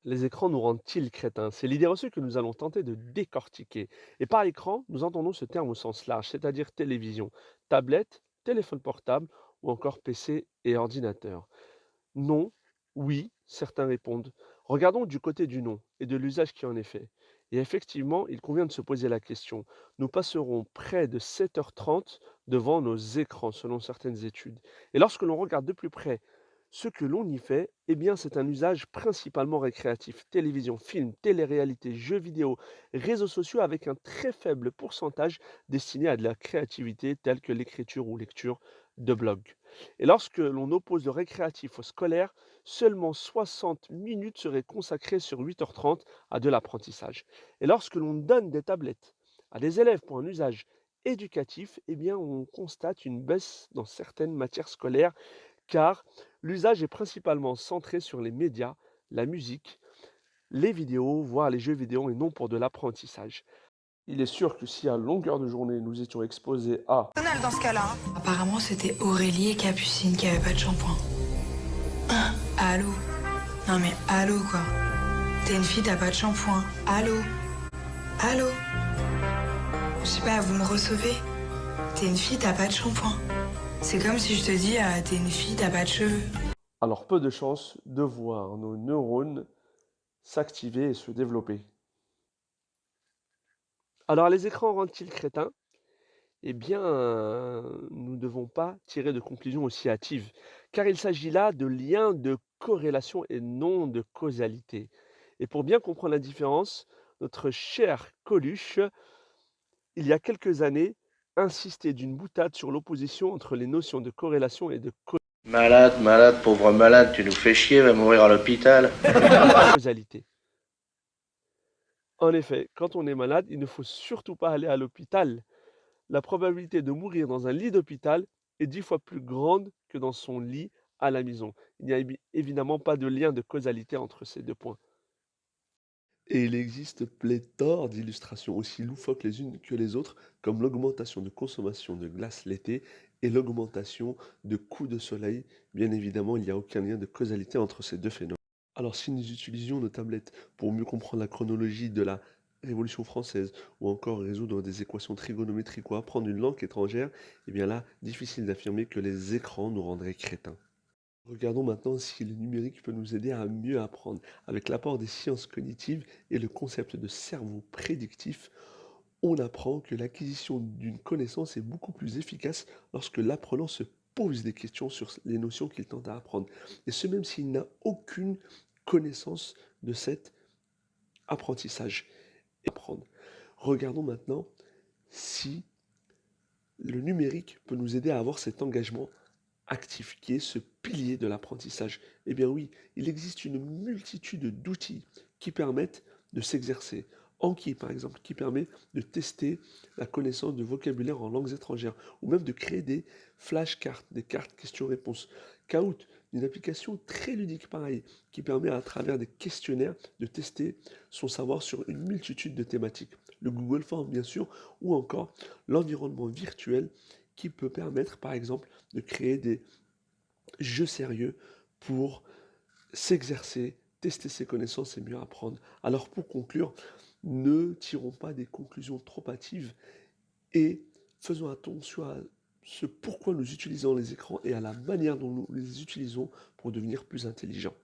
Les écrans nous rendent-ils crétins? C'est l'idée reçue que nous allons tenter de décortiquer. Et par écran, nous entendons ce terme au sens large, c'est-à-dire télévision, tablette, téléphone portable ou encore PC et ordinateur. Non, oui, certains répondent. Regardons du côté du non et de l'usage qui en est fait. Et effectivement, il convient de se poser la question. Nous passerons près de 7h30 devant nos écrans, selon certaines études. Et lorsque l'on regarde de plus près ce que l'on y fait, eh bien, c'est un usage principalement récréatif. Télévision, film, télé-réalité, jeux vidéo, réseaux sociaux avec un très faible pourcentage destiné à de la créativité telle que l'écriture ou lecture de blogs. Et lorsque l'on oppose le récréatif au scolaire, seulement 60 minutes seraient consacrées sur 8h30 à de l'apprentissage. Et lorsque l'on donne des tablettes à des élèves pour un usage éducatif, eh bien, on constate une baisse dans certaines matières scolaires car l'usage est principalement centré sur les médias, la musique, les vidéos, voire les jeux vidéo et non pour de l'apprentissage. Il est sûr que si à longueur de journée nous étions exposés à Personnel dans ce cas-là, hein. Apparemment, c'était Aurélie et Capucine qui avaient pas de shampoing. Allô? Non mais allô quoi. T'es une fille, t'as pas de shampoing. Allô? Allô? Je sais pas, vous me recevez? T'es une fille, t'as pas de shampoing. C'est comme si je te dis, t'es une fille, t'as pas de cheveux. alors peu de chances de voir nos neurones s'activer et se développer. Alors les écrans rendent-ils crétins? Eh bien, nous ne devons pas tirer de conclusions aussi hâtives, car il s'agit là de liens de corrélation et non de causalité. Et pour bien comprendre la différence, notre cher Coluche, il y a quelques années, insistait d'une boutade sur l'opposition entre les notions de corrélation et de Malade, malade, pauvre malade, tu nous fais chier, va mourir à l'hôpital. causalité. En effet, quand on est malade, il ne faut surtout pas aller à l'hôpital. La probabilité de mourir dans un lit d'hôpital est 10 fois plus grande que dans son lit à la maison. Il n'y a évidemment pas de lien de causalité entre ces deux points. Et il existe pléthore d'illustrations aussi loufoques les unes que les autres, comme l'augmentation de consommation de glace l'été et l'augmentation de coups de soleil. Bien évidemment, il n'y a aucun lien de causalité entre ces deux phénomènes. Alors si nous utilisions nos tablettes pour mieux comprendre la chronologie de la Révolution française ou encore résoudre des équations trigonométriques ou apprendre une langue étrangère, eh bien là, difficile d'affirmer que les écrans nous rendraient crétins. Regardons maintenant si le numérique peut nous aider à mieux apprendre. Avec l'apport des sciences cognitives et le concept de cerveau prédictif, on apprend que l'acquisition d'une connaissance est beaucoup plus efficace lorsque l'apprenant se pose des questions sur les notions qu'il tente à apprendre. Et ce même s'il n'a aucune connaissance de cet apprentissage. Et apprendre. Regardons maintenant si le numérique peut nous aider à avoir cet engagement actif, qui est ce pilier de l'apprentissage. Eh bien oui, il existe une multitude d'outils qui permettent de s'exercer. Anki, par exemple, qui permet de tester la connaissance de vocabulaire en langues étrangères, ou même de créer des flashcards, des cartes questions-réponses. Kahoot, une application très ludique, pareil, qui permet à travers des questionnaires de tester son savoir sur une multitude de thématiques. Le Google Form, bien sûr, ou encore l'environnement virtuel qui peut permettre, par exemple, de créer des jeux sérieux pour s'exercer, tester ses connaissances et mieux apprendre. Alors pour conclure, ne tirons pas des conclusions trop hâtives et faisons attention à ce pourquoi nous utilisons les écrans et à la manière dont nous les utilisons pour devenir plus intelligents.